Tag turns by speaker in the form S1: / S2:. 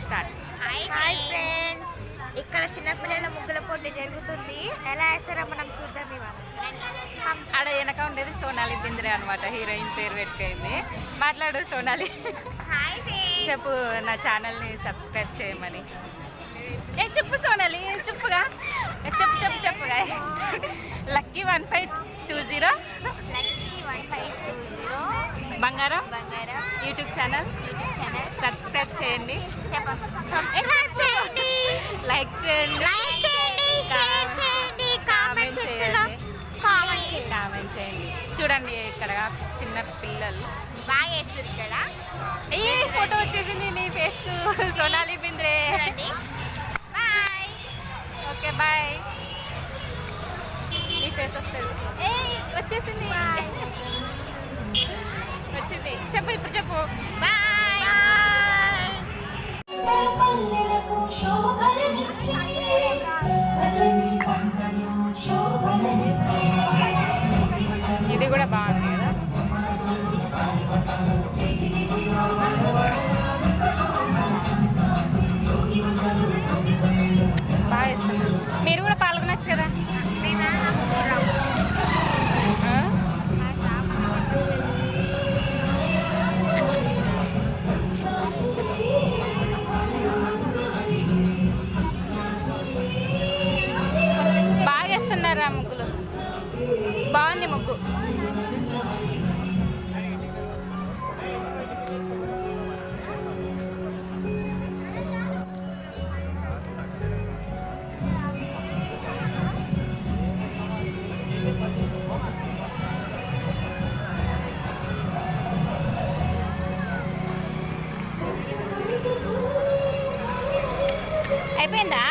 S1: Start.
S2: Hi friends, ఇక్కడ చిన్నపిల్లల ముగ్గుల పోటీ జరుగుతుంది. ఎలా వేస్తారో మనం చూద్దాం ఇవాళ.
S1: ఆడ వెనక ఉండేది సోనాలి బింద్రే అనమాట, హీరోయిన్ పేరు పెట్టుకైంది. మాట్లాడు సోనాలి. చెప్పు నా ఛానల్ని సబ్స్క్రైబ్ చేయమని. చెప్పు సోనాలి, చెప్పుగా చెప్పుగా. లక్కీ 1520 బంగారం యూట్యూబ్ ఛానల్ సబ్స్క్రైబ్ చేయండి, లైక్ చేయండి, కామెంట్ చేయండి. చూడండి ఇక్కడ చిన్న పిల్లలు
S2: బాగా వేస్తుంది ఇక్కడ.
S1: ఈ ఫోటో వచ్చేసింది నీ ఫేస్ కు, Sonali Bendre.
S2: Bye.
S1: Okay bye. నీ ఫేస్ వస్తుంది. వచ్చేసింది, వచ్చింది. చెప్పు ఇప్పుడు చెప్పు. ఇది కూడా బాగుంది కదా. బాగా ఇస్తున్నారు. మీరు కూడా పాల్గొనొచ్చు కదా. బాగా వేస్తున్నారు ఆ ముగ్గులు. బాగుంది ముగ్గు. అయిపోయిందా?